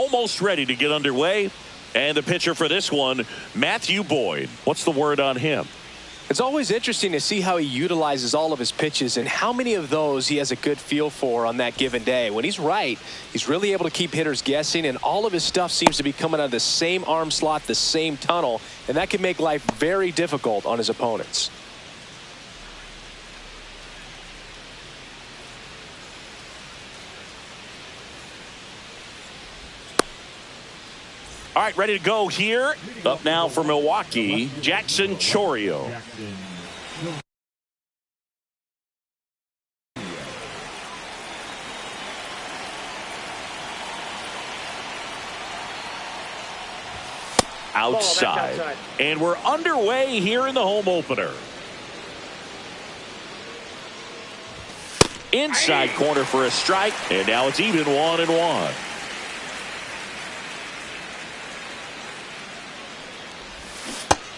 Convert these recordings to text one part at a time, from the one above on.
almost ready to get underway. And the pitcher for this one, Matthew Boyd. What's the word on him? It's always interesting to see how he utilizes all of his pitches and how many of those he has a good feel for on that given day. When he's right, he's really able to keep hitters guessing, and all of his stuff seems to be coming out of the same arm slot, the same tunnel, and that can make life very difficult on his opponents. All right, ready to go here. Up now for Milwaukee, Jackson Chourio. Outside. And we're underway here in the home opener. Inside corner for a strike, and now it's even 1-1.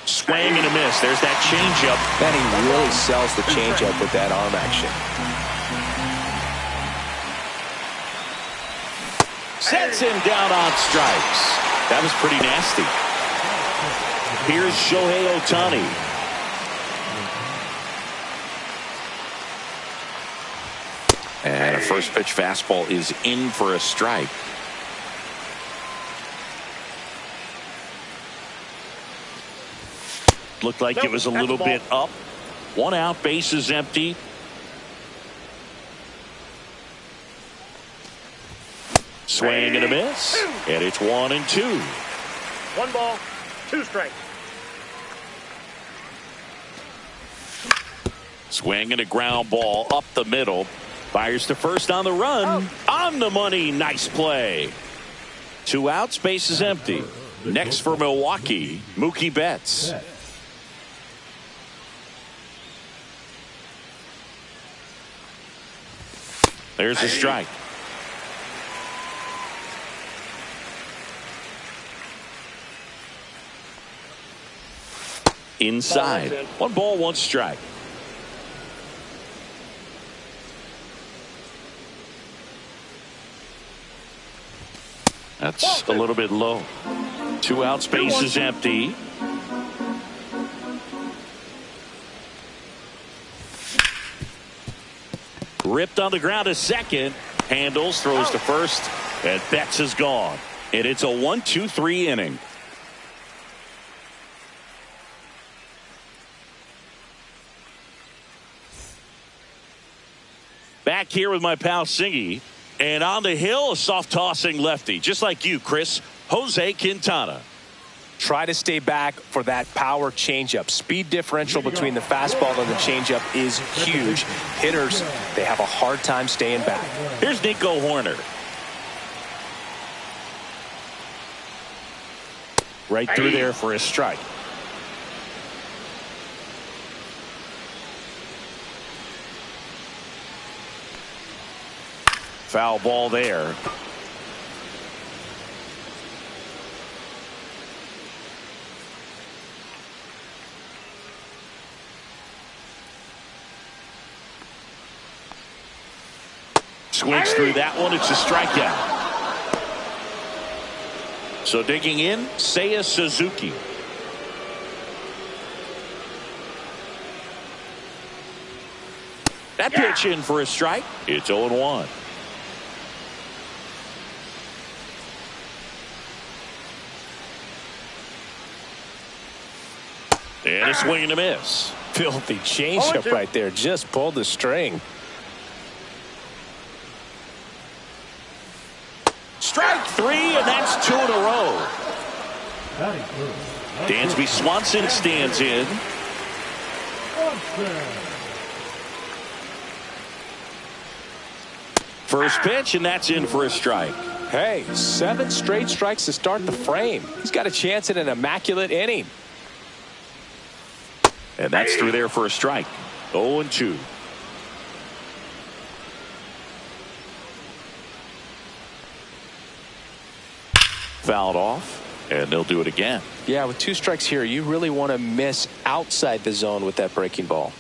Swing and a miss. There's that changeup. And he really sells the changeup with that arm action. Sets him down on strikes. That was pretty nasty. Here's Shohei Ohtani. And a first pitch fastball is in for a strike. Looked like it was a little bit up. 1 out, bases empty. Swing and a miss. And it's 1-2. 1 ball, 2 strikes. Swing and a ground ball up the middle. Fires to first on the run. On the money. Nice play. 2 outs, bases empty. Next for Milwaukee, Mookie Betts. There's a strike. Inside. 1 ball, 1 strike. That's a little bit low. 2 outs, bases empty. Ripped on the ground to second. Handles, throws to first, and Betts is gone. And it's a 1-2-3 inning. Back here with my pal Singy. And on the hill, a soft tossing lefty. Just like you, Chris. Jose Quintana. Try to stay back for that power changeup. Speed differential between the fastball and the changeup is huge. Hitters, they have a hard time staying back. Here's Nico Horner. Right through there for a strike. Foul ball there. Swings through that one. It's a strikeout. So digging in, Seiya Suzuki. That pitch in for a strike. It's 0-1. And a swing and a miss. Filthy changeup right there. Just pulled the string. Strike 3, and that's 2 in a row. Dansby Swanson stands in. First pitch, and that's in for a strike. Hey, 7 straight strikes to start the frame. He's got a chance at an immaculate inning. And that's through there for a strike. 0-2. Fouled off, and they'll do it again. Yeah, with 2 strikes here, you really want to miss outside the zone with that breaking ball.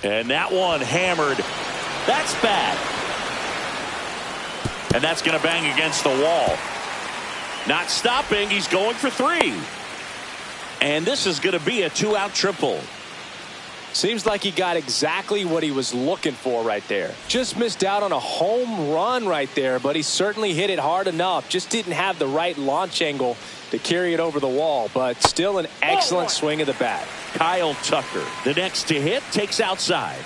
And that one hammered. That's bad. And that's going to bang against the wall. Not stopping. He's going for 3. And this is going to be a 2-out triple. Seems like he got exactly what he was looking for right there. Just missed out on a home run right there, but he certainly hit it hard enough. Just didn't have the right launch angle to carry it over the wall, but still an excellent swing of the bat. Kyle Tucker, the next to hit, takes outside.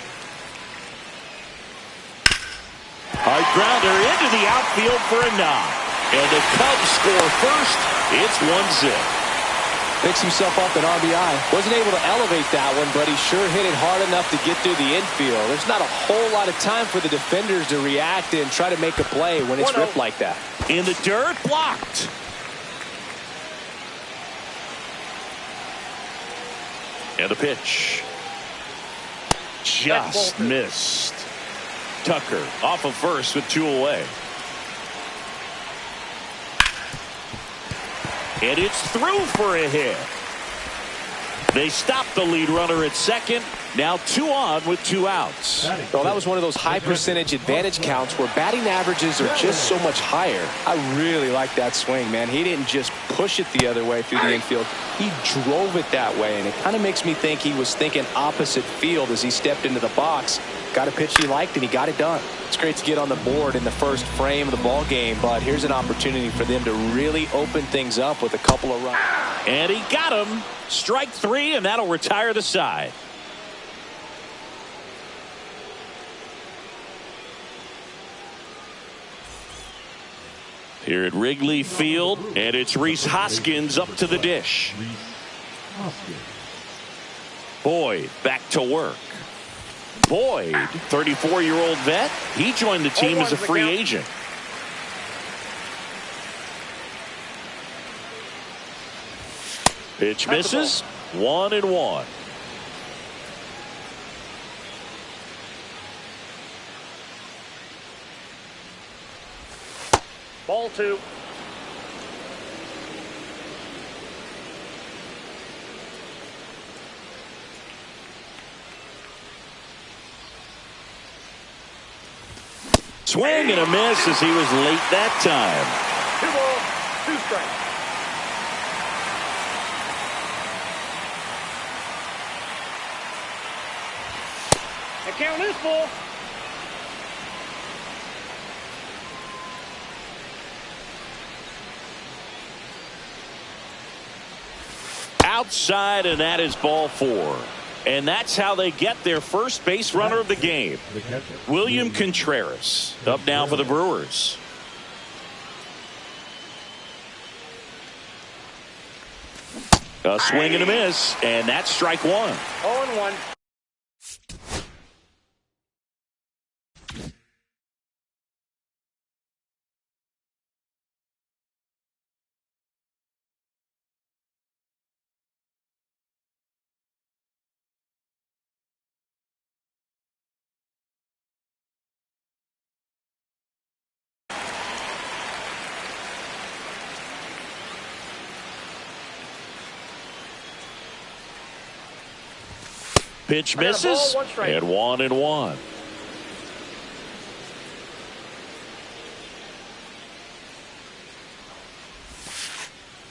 Hard grounder into the outfield for a knock. And the Cubs score first. It's 1-0. Picks himself up an RBI. Wasn't able to elevate that one, but he sure hit it hard enough to get through the infield. There's not a whole lot of time for the defenders to react and try to make a play when it's ripped like that. In the dirt, blocked. And the pitch. Just missed. Tucker off of first with 2 away. And it's through for a hit. They stopped the lead runner at second. Now 2 on with 2 outs. Well, that was one of those high percentage advantage counts where batting averages are just so much higher. I really like that swing, man. He didn't just push it the other way through the infield. He drove it that way, and it kind of makes me think he was thinking opposite field as he stepped into the box. Got a pitch he liked, and he got it done. It's great to get on the board in the first frame of the ball game, but here's an opportunity for them to really open things up with a couple of runs. And he got him. Strike 3, and that'll retire the side. Here at Wrigley Field, and it's Rhys Hoskins up to the dish. Boyd back to work. Boyd, 34-year-old vet, he joined the team as a free agent. Pitch misses. 1-1. Ball 2. Swing and a miss as he was late that time. 2 balls, 2 strikes. The count is full. Outside, and that is ball 4. And that's how they get their first base runner of the game. William Contreras up now for the Brewers. A swing and a miss, and that's strike 1. 0-1. Pitch misses, and 1-1.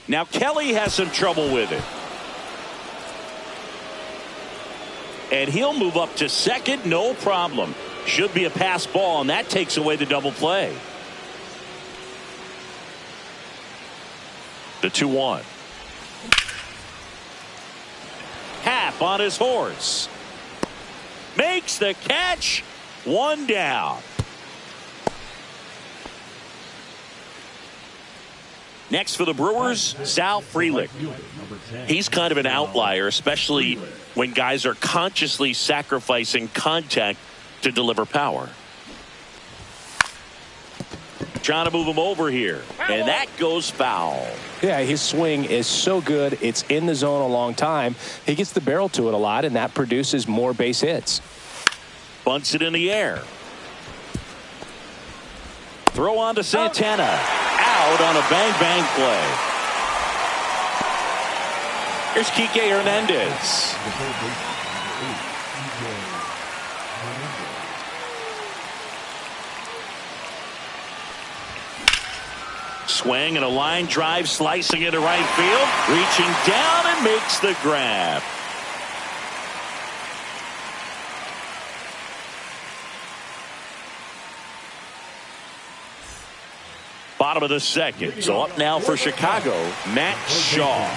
Now Kelly has some trouble with it. And he'll move up to second, no problem. Should be a pass ball, and that takes away the double play. The 2-1. Happ on his horse. Makes the catch. 1 down. Next for the Brewers, Sal Frelick. He's kind of an outlier, especially when guys are consciously sacrificing contact to deliver power. Trying to move him over here, and that goes foul. Yeah, his swing is so good. It's in the zone a long time. He gets the barrel to it a lot, and that produces more base hits. Bunts it in the air. Throw on to Santana. Out on a bang-bang play. Here's Kike Hernandez. Swing and a line drive slicing into right field. Reaching down and makes the grab. Bottom of the second. So up now for Chicago, Matt Shaw.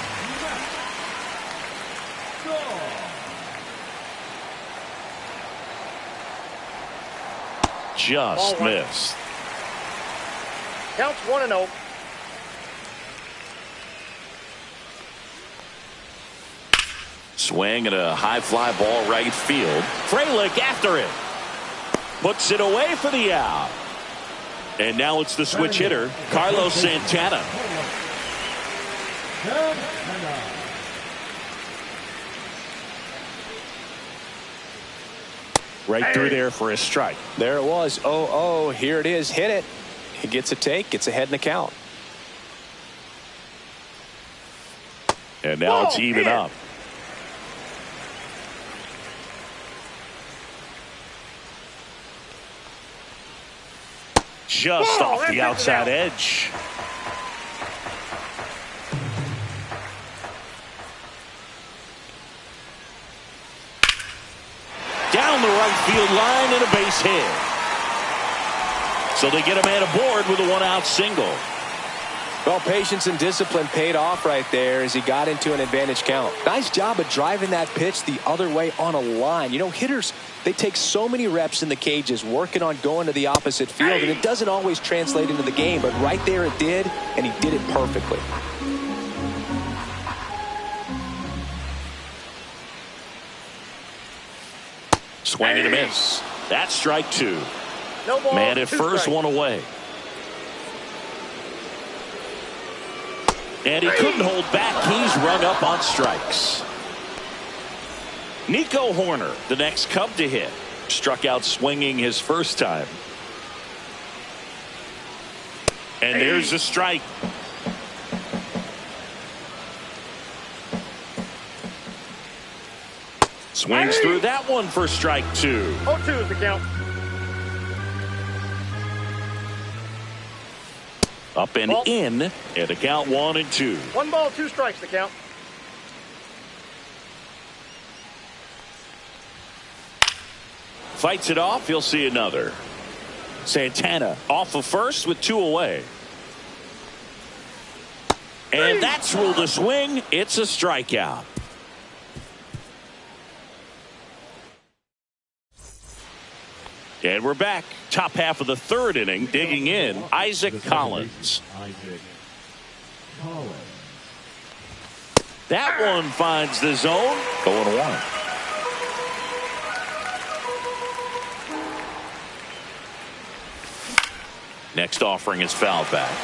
Just missed. Counts 1-0. Swing and a high fly ball right field. Frelick after it. Puts it away for the out. And now it's the switch hitter, Carlos Santana. Right through there for a strike. There it was. 0-0. Here it is. Hit it. He gets a take. Gets ahead in the count. And now it's even up. Just off the outside edge. Down the right field line and a base hit. So they get a man aboard with a one-out single. Well, patience and discipline paid off right there as he got into an advantage count. Nice job of driving that pitch the other way on a line. You know, hitters, they take so many reps in the cages working on going to the opposite field, and it doesn't always translate into the game, but right there it did, and he did it perfectly. Swing and a miss. That's strike two. No ball, Man at first, strikes. one away. And he couldn't hold back. He's rung up on strikes. Nico Horner, the next Cub to hit. Struck out swinging his first time. And there's a strike. Swings through that one for strike two. 0-2 is the count. Up and in, and the count 1-2. 1 ball, 2 strikes the count. Fights it off, he'll see another. Santana off of first with 2 away. And that's ruled a swing. It's a strikeout. And we're back. Top half of the third inning. Digging in, Isaac Collins. That one finds the zone. 0-1. Next offering is fouled back.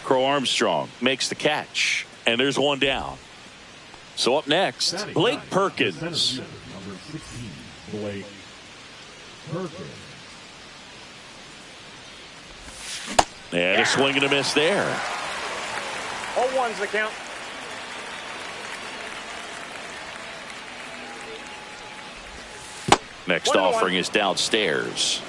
Crow Armstrong makes the catch, and there's one down. So up next, Blake Perkins. Number 16, Blake Perkins. And a swing and a miss there. 0-1's the count. Next 1-1. offering is downstairs.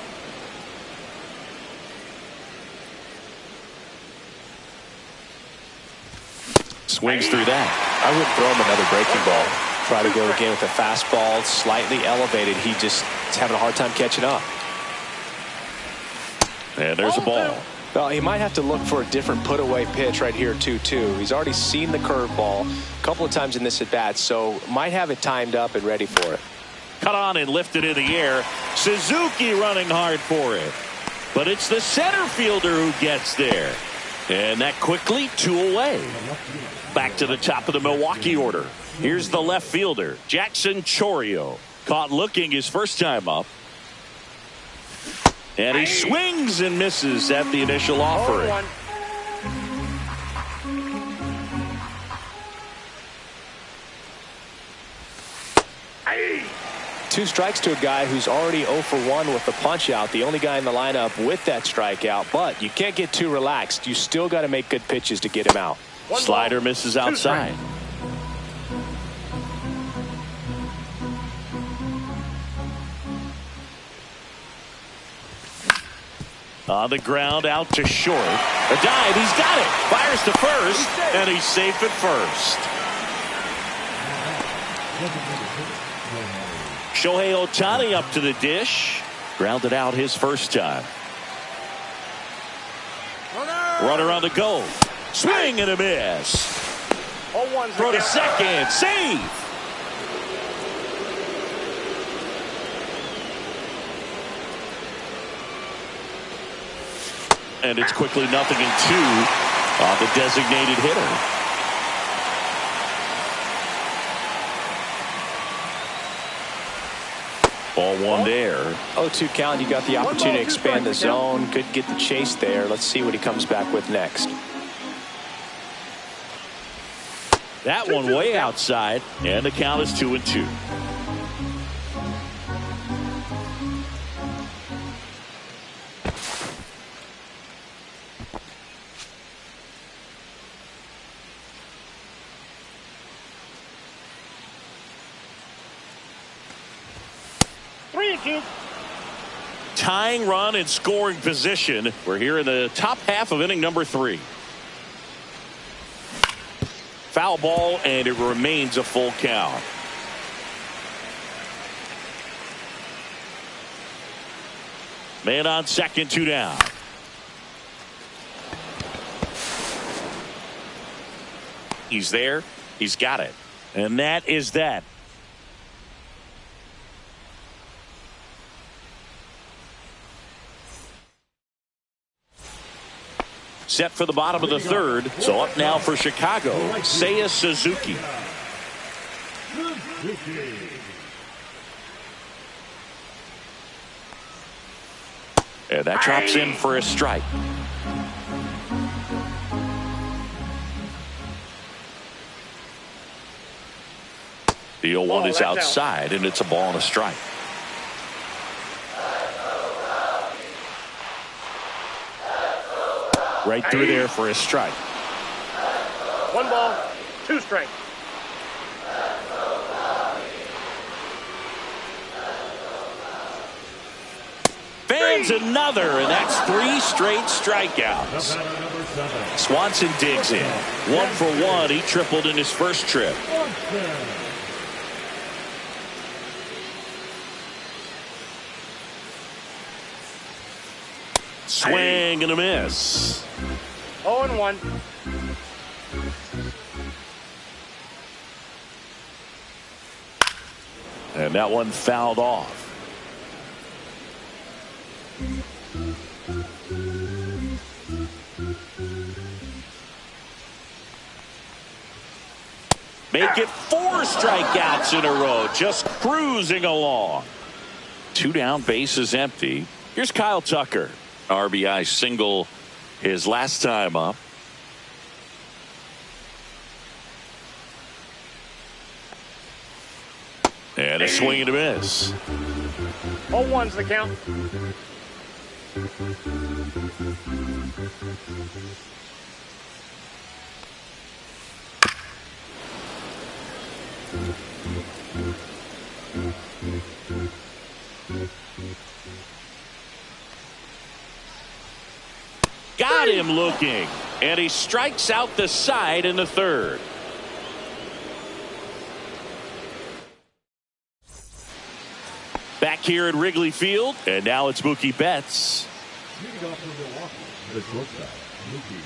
Swings through that. I wouldn't throw him another breaking ball. Try to go again with a fastball slightly elevated. He just is having a hard time catching up. And there's a ball. Well, he might have to look for a different put-away pitch right here, 2-2. He's already seen the curveball a couple of times in this at-bat, so might have it timed up and ready for it. Cut on and lifted in the air. Suzuki running hard for it. But it's the center fielder who gets there. And that quickly 2 away. Back to the top of the Milwaukee order. Here's the left fielder, Jackson Chourio. Caught looking his first time up. And he swings and misses at the initial offering. 0-1. 2 strikes to a guy who's already 0 for 1 with the punch out. The only guy in the lineup with that strikeout. But you can't get too relaxed. You still got to make good pitches to get him out. Slider misses outside. On the ground, out to short. A dive, he's got it. Fires to first, and he's safe at first. Shohei Ohtani up to the dish. Grounded out his first time. Runner on the go. Swing and a miss. Throw to second. Save. And it's quickly 0-2 on the designated hitter. Ball one there. 0-2 count. You got the opportunity to expand the zone. Could get the chase there. Let's see what he comes back with next. That one way outside, and the count is 2-2. Tying run in scoring position. We're here in the top half of inning number 3. Foul ball, and it remains a full count. Man on second, 2 down. He's there. He's got it. And that is that. Set for the bottom of the third. So up now for Chicago, Seiya Suzuki. And that drops in for a strike. The 0-1 is outside, and it's a ball and a strike. Right through there for a strike. 1 ball, 2 strikes. Fans another, and that's 3 straight strikeouts. Swanson digs in. 1 for 1. He tripled in his first trip. Swing and a miss. 0-1. And that one fouled off. Make it 4 strikeouts in a row. Just cruising along. 2 down, bases empty. Here's Kyle Tucker. RBI single his last time up. And a swing and a miss. 0-1's the count. Got him looking, and he strikes out the side in the third. Back here at Wrigley Field, and now it's Mookie Betts. Leading off for Milwaukee, the shortstop, Mookie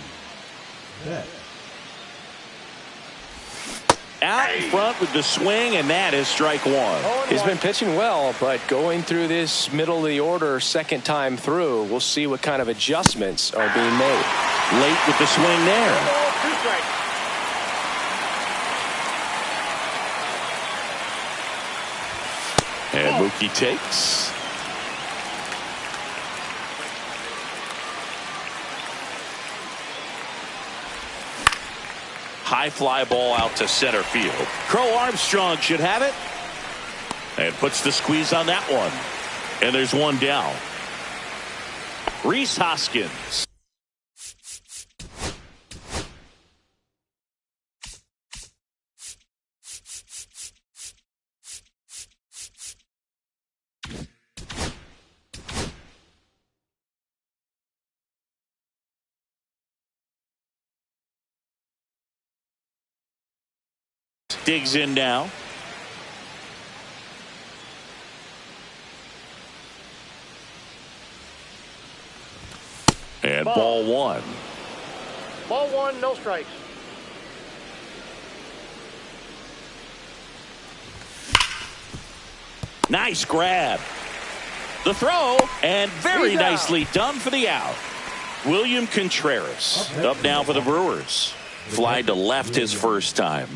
Betts. Out in front with the swing, and that is strike 1. He's been pitching well, but going through this middle of the order second time through, we'll see what kind of adjustments are being made. Late with the swing there. 1 ball, 2 strikes. And Mookie takes. High fly ball out to center field. Crow Armstrong should have it. And puts the squeeze on that one. And there's 1 down. Rhys Hoskins. digs in now. And ball one. Ball one, no strikes. Nice grab. The throw, and very nicely done for the out. William Contreras up now for the Brewers. Fly to left his first time.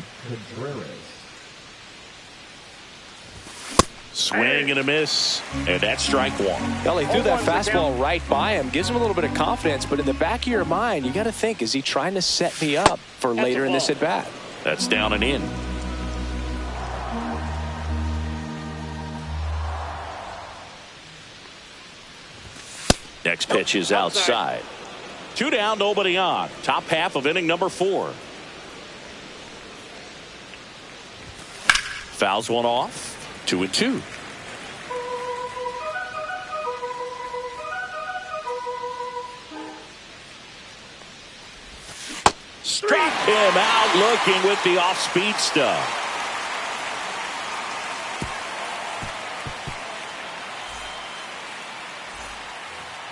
Swing and a miss, and that's strike one. Well, he threw that fastball right by him. Gives him a little bit of confidence, but in the back of your mind, you got to think, is he trying to set me up for later in this at-bat? That's down and in. Next pitch is outside. 2 down, nobody on. Top half of inning number 4. Fouls one off. 2-2. Struck him out looking with the off-speed stuff.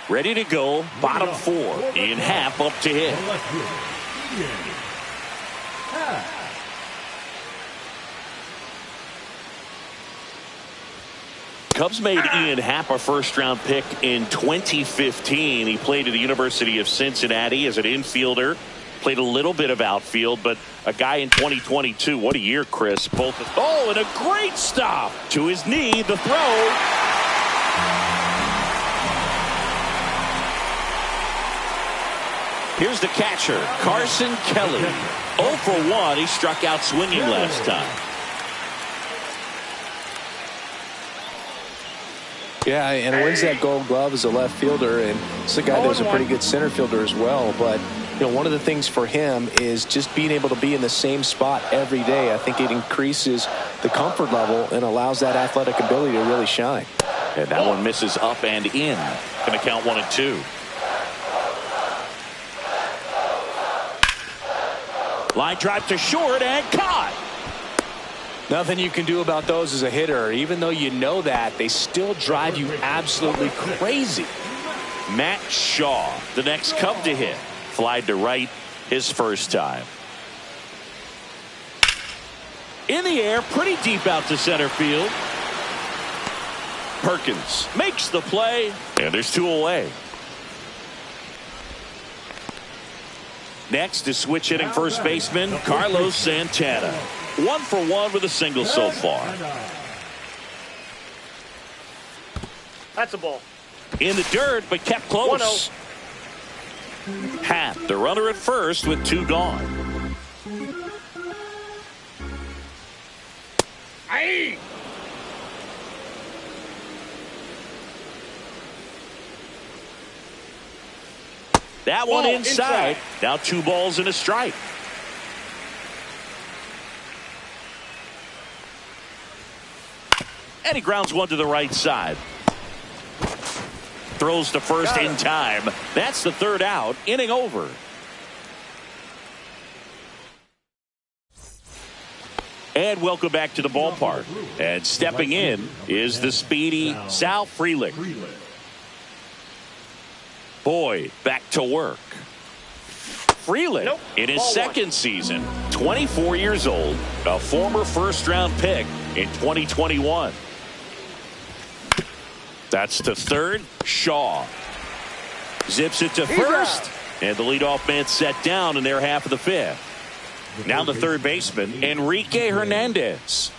Ready to go, bottom 4. Ian Happ up to hit. Cubs made Ian Happ a first-round pick in 2015. He played at the University of Cincinnati as an infielder. Played a little bit of outfield, but a guy in 2022. What a year, Chris. Oh, and a great stop to his knee. The throw. Here's the catcher, Carson Kelly. 0 for 1. He struck out swinging last time. Yeah, and wins that Gold Glove as a left fielder, and it's a guy that was a pretty good center fielder as well. But one of the things for him is just being able to be in the same spot every day. I think it increases the comfort level and allows that athletic ability to really shine. And that one misses up and in. Going to count 1 and 2. Line drive to short and caught. Nothing you can do about those as a hitter. Even though you know that, they still drive you absolutely crazy. Matt Shaw, the next Cub to hit. Fly to right his first time. In the air, pretty deep out to center field. Perkins makes the play, and there's 2 away. Next is switch hitting first baseman Carlos Santana. 1 for 1 with a single so far. That's a ball. In the dirt, but kept close. 1-0. Happ, the runner at first with 2 gone. Aye. That one inside. Now 2 balls and a strike. And he grounds one to the right side. Throws to first in time. That's the 3rd out. Inning over. And welcome back to the ballpark. And stepping in is the speedy Sal Frelick. Boyd back to work. Frelick in his second season, 24 years old, a former first-round pick in 2021. That's to third. Shaw zips it to first, and the leadoff man set down in their half of the 5th. Now the third baseman, Enrique Hernandez.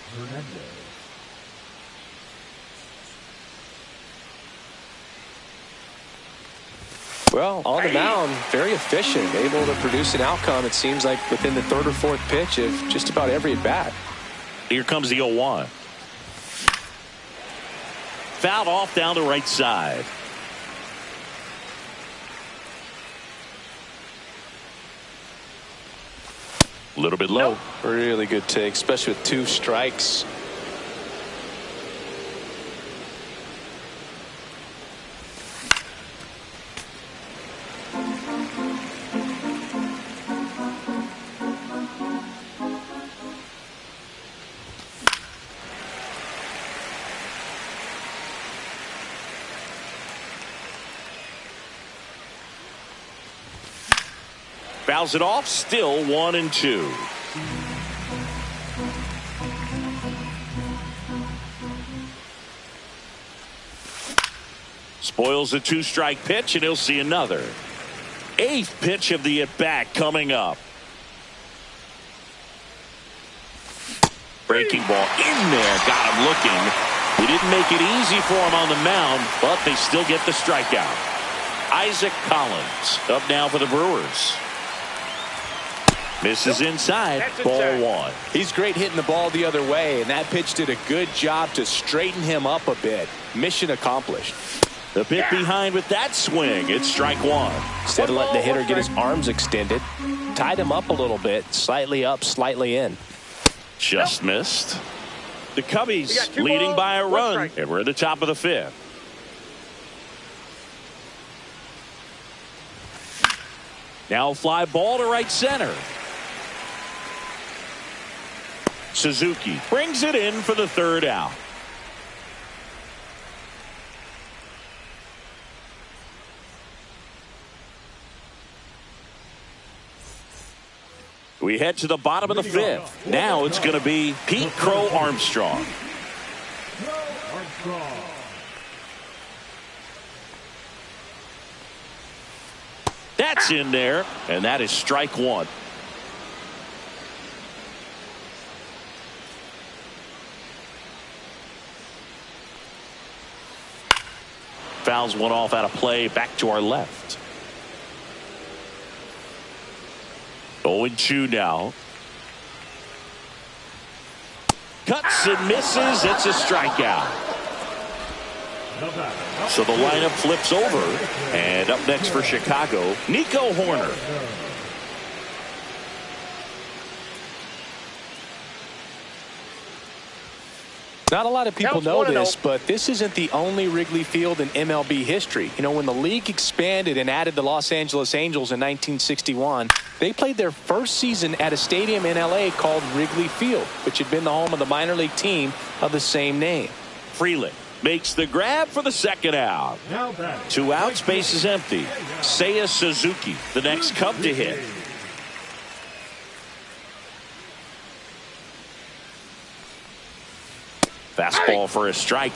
Well, on the mound, very efficient, able to produce an outcome, it seems like, within the 3rd or 4th pitch of just about every at-bat. Here comes the 0-1. Fouled off down the right side. A little bit low. Really good take, especially with 2 strikes. Fouls it off, still 1-2. Spoils a 2-strike pitch, and he'll see another. 8th pitch of the at-bat coming up. Breaking ball in there, got him looking. He didn't make it easy for him on the mound, but they still get the strikeout. Isaac Collins up now for the Brewers. Misses inside, ball 1. He's great hitting the ball the other way, and that pitch did a good job to straighten him up a bit. Mission accomplished. The bit behind with that swing. It's strike 1. Instead of letting the hitter get his arms extended, tied him up a little bit, slightly up, slightly in. Just missed. The Cubbies leading by a run, and we're at the top of the 5th. Now fly ball to right center. Suzuki brings it in for the 3rd out. We head to the bottom of the 5th. Now it's going to be Pete Crow Armstrong. That's in there, and that is strike 1. Fouls one off out of play, back to our left. 0-2 now. Cuts and misses. It's a strikeout. So the lineup flips over. And up next for Chicago, Nico Horner. Not a lot of people know this, but this isn't the only Wrigley Field in MLB history. You know, when the league expanded and added the Los Angeles Angels in 1961, they played their first season at a stadium in L.A. called Wrigley Field, which had been the home of the minor league team of the same name. Freeland makes the grab for the 2nd out. 2 outs, base is empty. Seiya Suzuki, the next Cub to hit. Fastball for a strike.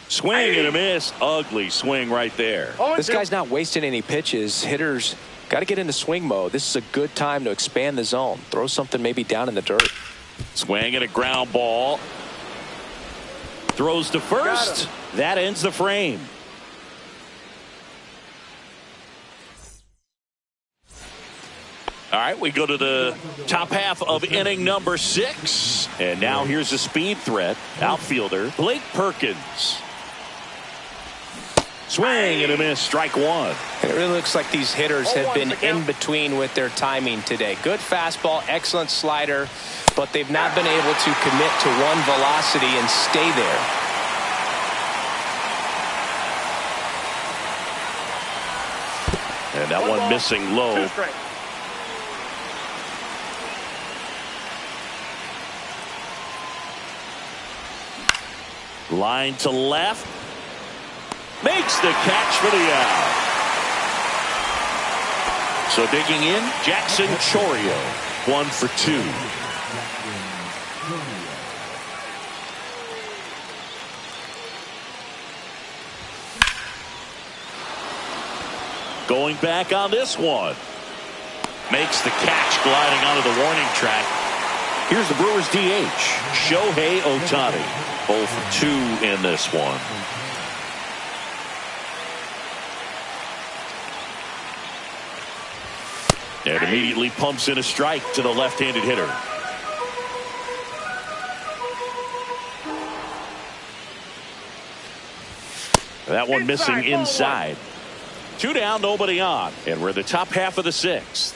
Swing and a miss. Ugly swing right there. This guy's not wasting any pitches. Hitters got to get into swing mode. This is a good time to expand the zone. Throw something maybe down in the dirt. Swing and a ground ball. Throws to first. That ends the frame. All right, we go to the top half of inning number 6. And now here's a speed threat. Outfielder Blake Perkins. Swing and a miss, strike 1. It really looks like these hitters have been in between with their timing today. Good fastball, excellent slider, but they've not been able to commit to one velocity and stay there. And that one missing low. Line to left. Makes the catch for the out. So digging in, Jackson Chourio. 1 for 2. Going back on this one. Makes the catch, gliding onto the warning track. Here's the Brewers DH, Shohei Ohtani. 0 for 2 in this one. And immediately pumps in a strike to the left-handed hitter. That one missing inside. 2 down, nobody on. And we're in the top half of the 6th.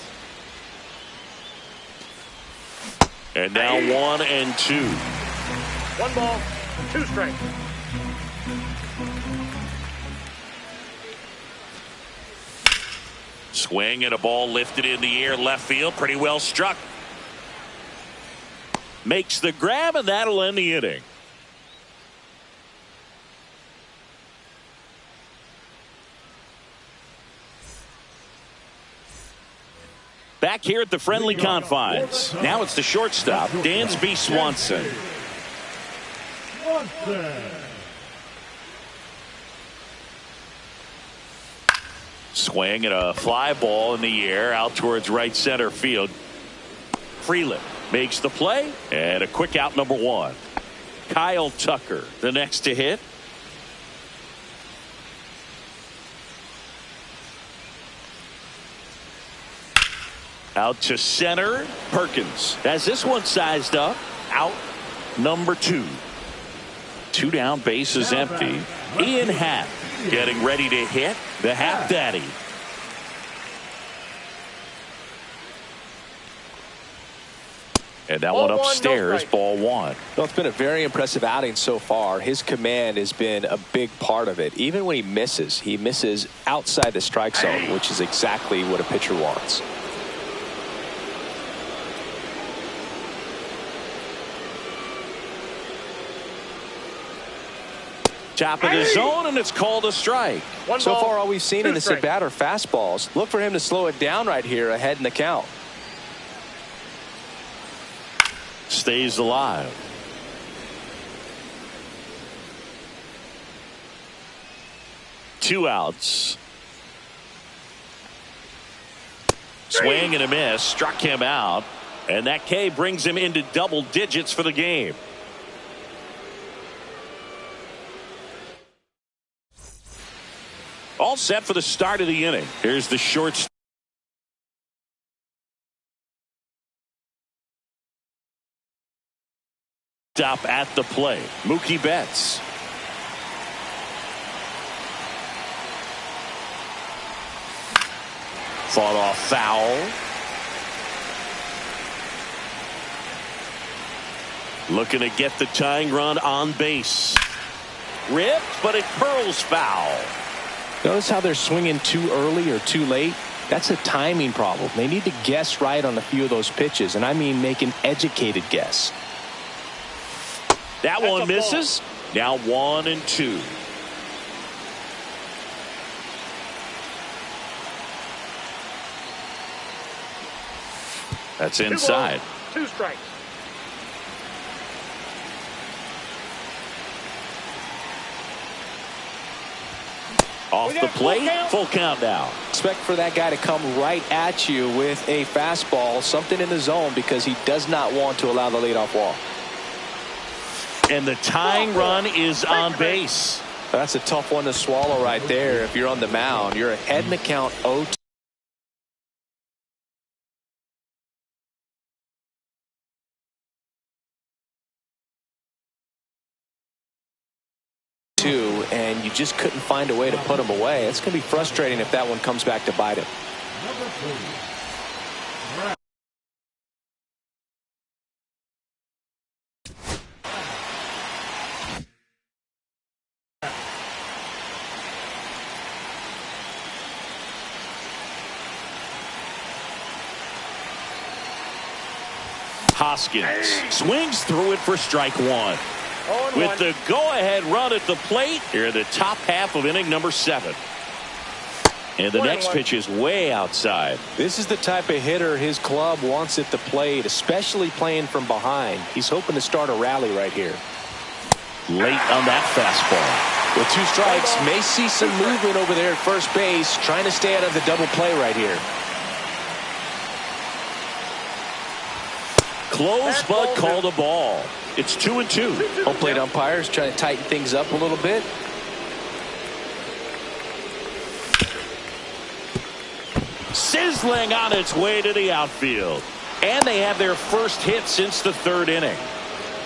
And now 1-2. 1 ball, 2 strikes. Swing and a ball lifted in the air left field. Pretty well struck. Makes the grab, and that'll end the inning. Back here at the friendly confines. Now it's the shortstop, Dansby Swanson. Swing and a fly ball in the air out towards right center field. Freeland makes the play, and a quick out, number one. Kyle Tucker, the next to hit. Out to center. Perkins has this one sized up. Out, number two. Two down, bases empty. Ian Happ getting ready to hit. The Happ Daddy. And that one upstairs, ball one. Well, it's been a very impressive outing so far. His command has been a big part of it. Even when he misses outside the strike zone, which is exactly what a pitcher wants. Top of the zone, and it's called a strike. So far, all we've seen in this at bat are fastballs. Look for him to slow it down right here ahead in the count. Stays alive. Two outs. Swing and a miss. Struck him out. And that K brings him into double digits for the game. All set for the start of the inning. Here's the shortstop. At the plate, Mookie Betts. Fought off foul. Looking to get the tying run on base. Ripped, but it curls foul. Notice how they're swinging too early or too late. That's a timing problem. They need to guess right on a few of those pitches, and I mean make an educated guess. That one misses. Now 1-2. That's inside. 2 strikes. Off the plate, full count now. Expect for that guy to come right at you with a fastball, something in the zone, because he does not want to allow the leadoff walk. And the tying run is on base. That's a tough one to swallow right there. If you're on the mound, you're ahead in the count 0-2. And you just couldn't find a way to put him away. It's going to be frustrating if that one comes back to bite him. Hoskins swings through it for strike one. With the go-ahead run at the plate here in the top half of inning number 7. And the next pitch is way outside. This is the type of hitter his club wants at the plate, especially playing from behind. He's hoping to start a rally right here. Late on that fastball. With 2 strikes, may see some movement over there at first base, trying to stay out of the double play right here. Close, but called a ball. It's 2-2. Home plate umpires trying to tighten things up a little bit. Sizzling on its way to the outfield. And they have their first hit since the 3rd inning.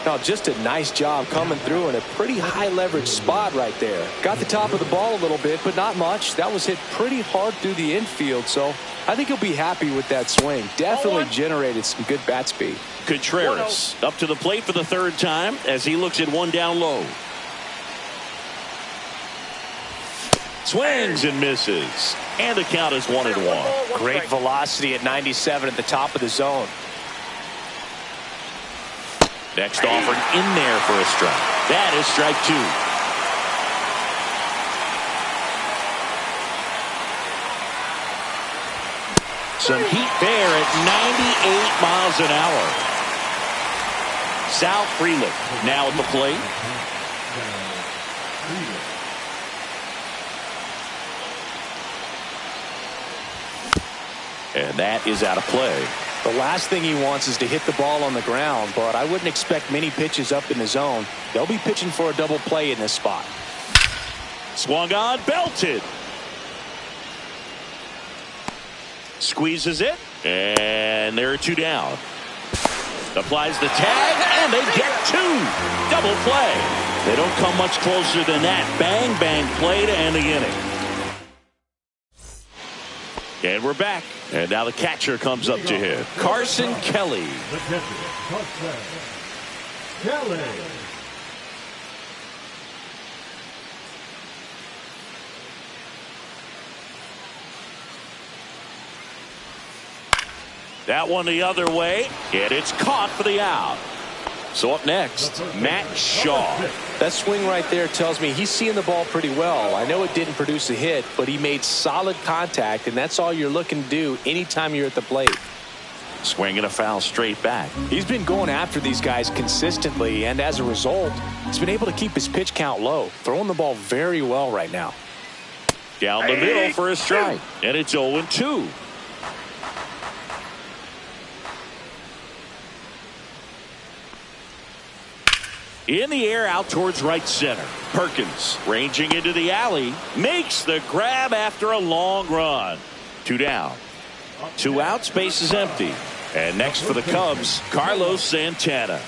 Now, just a nice job coming through in a pretty high leverage spot right there. Got the top of the ball a little bit, but not much. That was hit pretty hard through the infield, so I think he'll be happy with that swing. Definitely generated some good bat speed. Contreras up to the plate for the 3rd time as he looks at one down low. Swings and misses. And the count is 1-1. Great velocity at 97 at the top of the zone. Next offering in there for a strike. That is strike 2. Some heat there at 98 miles an hour. Sal Frelick now at the plate. And that is out of play. The last thing he wants is to hit the ball on the ground, but I wouldn't expect many pitches up in the zone. They'll be pitching for a double play in this spot. Swung on, belted. Squeezes it, and there are two down. Applies the tag, and they get two. Double play. They don't come much closer than that. Bang, bang play to end the inning. And we're back. And now the catcher comes up to hit. Carson Kelly. The catcher, Carson Kelly. That one the other way, and it's caught for the out. So up next, Matt Shaw. That swing right there tells me he's seeing the ball pretty well. I know it didn't produce a hit, but he made solid contact, and that's all you're looking to do anytime you're at the plate. Swinging a foul straight back. He's been going after these guys consistently, and as a result, he's been able to keep his pitch count low, throwing the ball very well right now. Down the middle for a strike, and it's 0-2. In the air out towards right center. Perkins ranging into the alley. Makes the grab after a long run. Two down. Two outs. Base is empty. And next for the Cubs, Carlos Santana.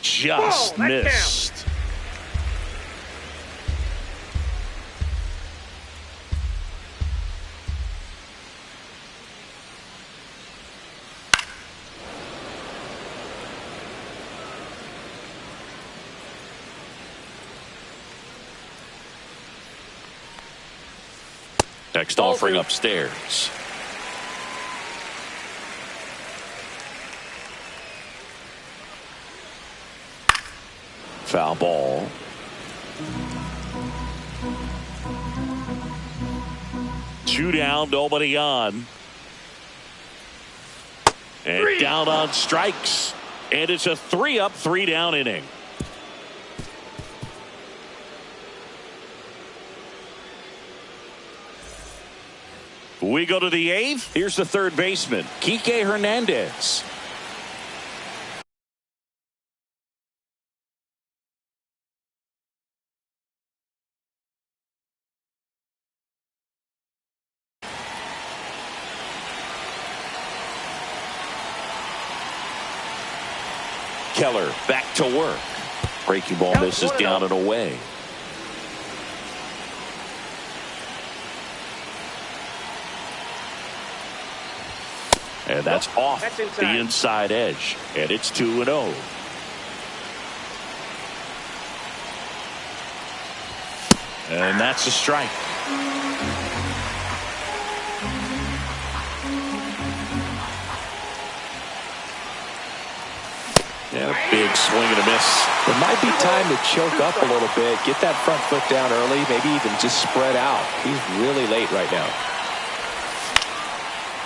Just missed. Next offering upstairs. Foul ball. Two down, nobody on. And down on strikes. And it's a 3-up, 3-down inning. We go to the 8th. Here's the third baseman, Kike Hernandez. Keller back to work. Breaking ball misses down and away. And that's off the inside edge. And it's 2-0. And that's a strike. And a big swing and a miss. It might be time to choke up a little bit, get that front foot down early, maybe even just spread out. He's really late right now.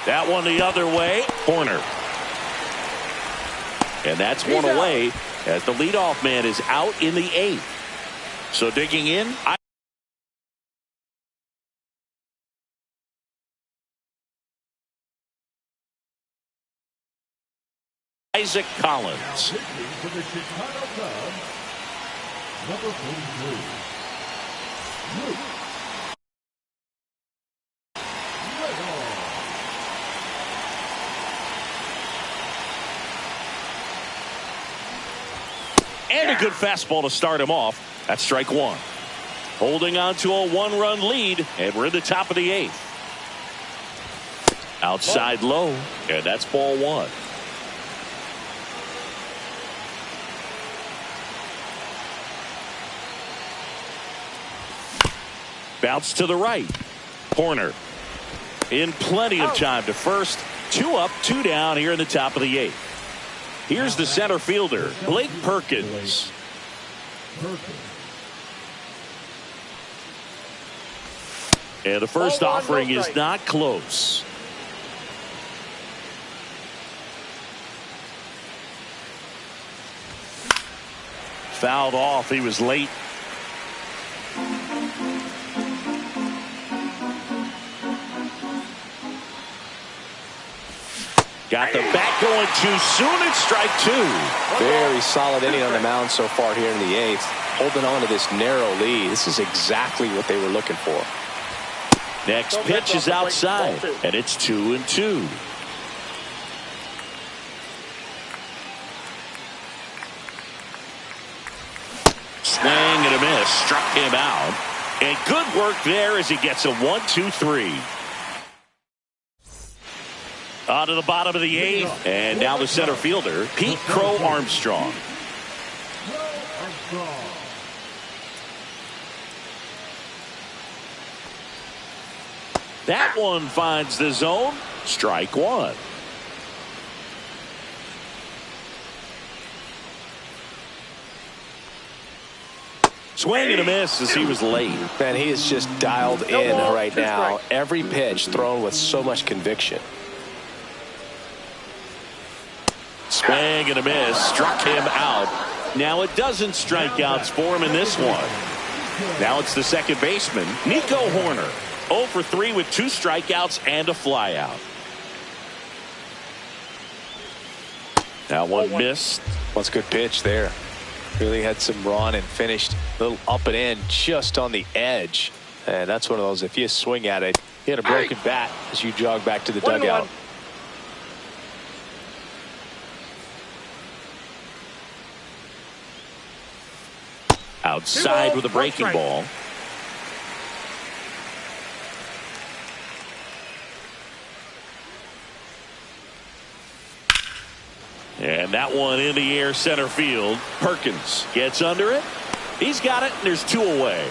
That one the other way. Corner. And that's one away as the leadoff man is out in the 8th. So digging in. Isaac Collins. For the Chicago Cubs, number 43. And a good fastball to start him off. That's strike one. Holding on to a 1-run lead, and we're in the top of the 8th. Outside low, and that's ball one. Bounce to the right. Corner. In plenty of time to first. 2 up, 2 down here in the top of the 8th. Here's the center fielder, Blake Perkins. And the first offering is not close. Fouled off. He was late. Got the bat going too soon. It's strike two. Very solid inning on the mound so far here in the eighth. Holding on to this narrow lead. This is exactly what they were looking for. Next pitch is outside, and it's 2-2. Swing and a miss. Struck him out. And good work there as he gets a 1-2-3. On to the bottom of the eighth. And now the center fielder, Pete Crow Armstrong. That one finds the zone. Strike one. Swing and a miss as he was late. Man, he is just dialed in right now. Every pitch thrown with so much conviction. Swing and a miss. Struck him out. Now it doesn't strike outs for him in this one. Now it's the second baseman, Nico Horner. 0 for 3 with 2 strikeouts and a flyout. That one missed. What's a good pitch there. Really had some run and finished a little up and in just on the edge. And that's one of those, if you swing at it, you hit a broken bat as you jog back to the dugout. Outside with a breaking ball. And that one in the air center field. Perkins gets under it. He's got it, and there's 2 away.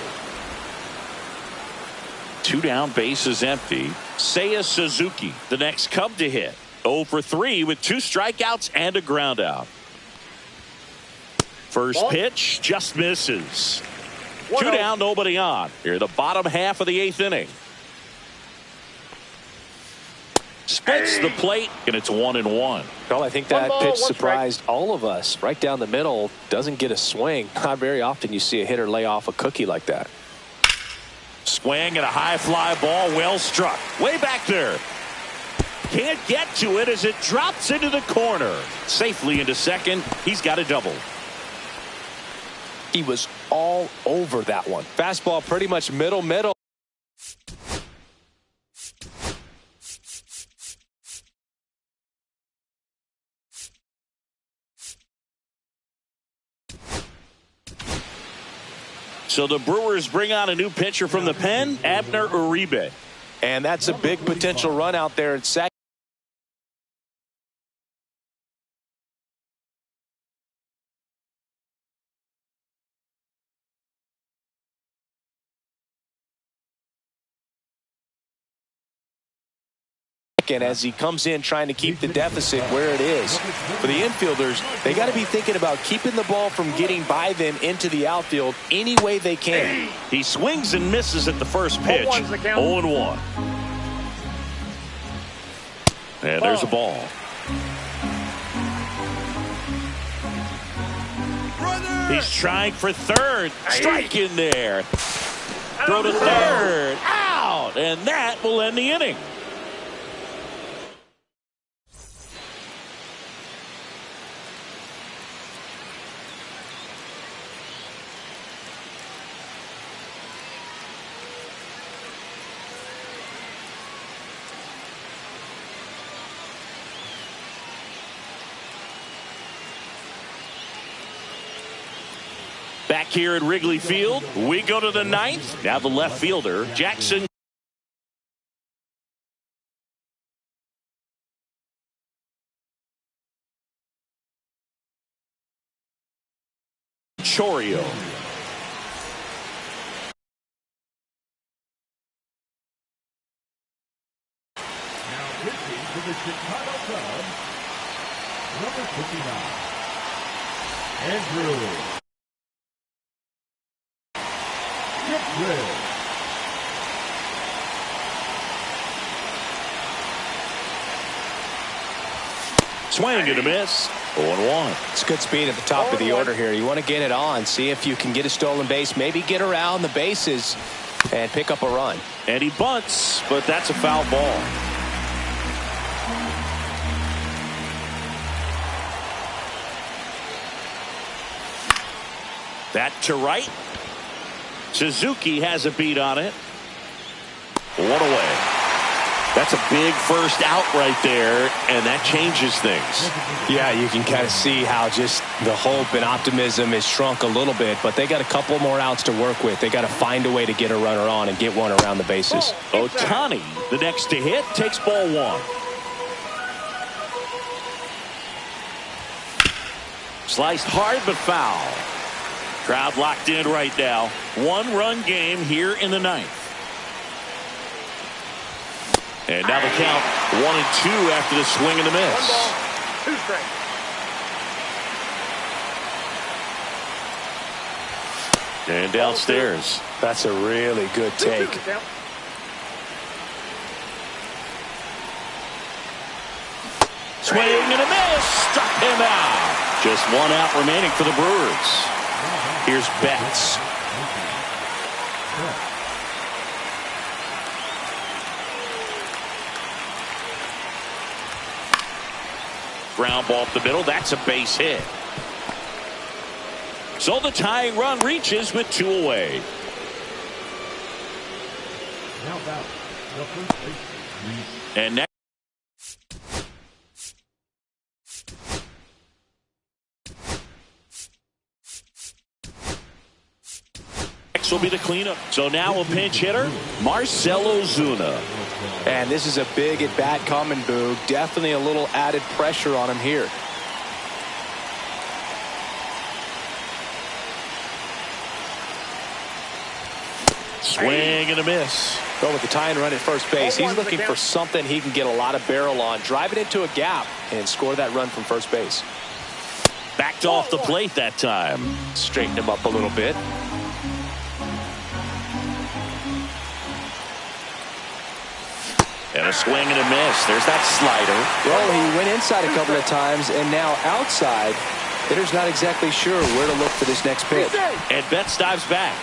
2 down, bases empty. Seiya Suzuki, the next Cub to hit. 0 for 3 with 2 strikeouts and a ground out. First pitch just misses. 2 down, nobody on. Here, the bottom half of the 8th inning. Splits the plate, and it's 1-1. Well, I think that pitch surprised all of us. Right down the middle, doesn't get a swing. Not very often you see a hitter lay off a cookie like that. Swing and a high fly ball, well struck. Way back there. Can't get to it as it drops into the corner. Safely into second. He's got a double. He was all over that one. Fastball pretty much middle. So the Brewers bring on a new pitcher from the pen, Abner Uribe. And that's a big potential run out there at second. And as he comes in trying to keep the deficit where it is. For the infielders, they got to be thinking about keeping the ball from getting by them into the outfield any way they can. He swings and misses at the first pitch. 0-1. And there's a ball. He's trying for third. Strike in there. Throw to third. Out. And that will end the inning. Back here at Wrigley Field, we go to the 9th. Now the left fielder, Jackson Chorio. Now pitching for the Chicago Cubs, number 59, Andrew. Swing and a miss. 0-1. It's good speed at the top of the order here. You want to get it on, see if you can get a stolen base, maybe get around the bases and pick up a run. And he bunts, but that's a foul ball. That to right. Suzuki has a beat on it. One away. That's a big first out right there, and that changes things. Yeah, you can kind of see how just the hope and optimism is shrunk a little bit, but they got a couple more outs to work with. They got to find a way to get a runner on and get one around the bases. Ohtani, the next to hit, takes ball one. Sliced hard but foul. Crowd locked in right now. One-run game here in the ninth. And now the count 1-2 after the swing and the miss. 1 ball, 2 strikes. And downstairs. That's a really good take. Swing and a miss. Struck him out. Just one out remaining for the Brewers. Here's Betts. Ground ball up the middle. That's a base hit. So the tying run reaches with 2 away. Now about the first baseman. And next will be the cleanup. So now a pinch hitter, Marcell Ozuna. And this is a big at bat coming, Boog. Definitely a little added pressure on him here. Swing and a miss. Go with the tying run at first base. He's looking for something he can get a lot of barrel on. Drive it into a gap and score that run from first base. Backed off the plate that time. Straighten him up a little bit. And a swing and a miss. There's that slider. Well, he went inside a couple of times and now outside. Hitter's not exactly sure where to look for this next pitch. And Betts dives back.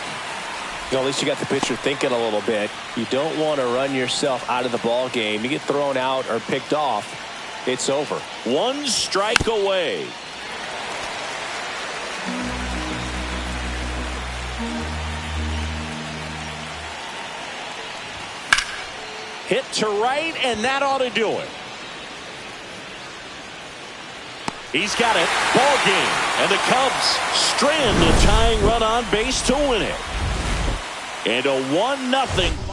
You know, at least you got the pitcher thinking a little bit. You don't want to run yourself out of the ball game. You get thrown out or picked off, it's over. 1 strike away. Hit to right, and that ought to do it. He's got it. Ball game. And the Cubs strand the tying run on base to win it. And a 1-0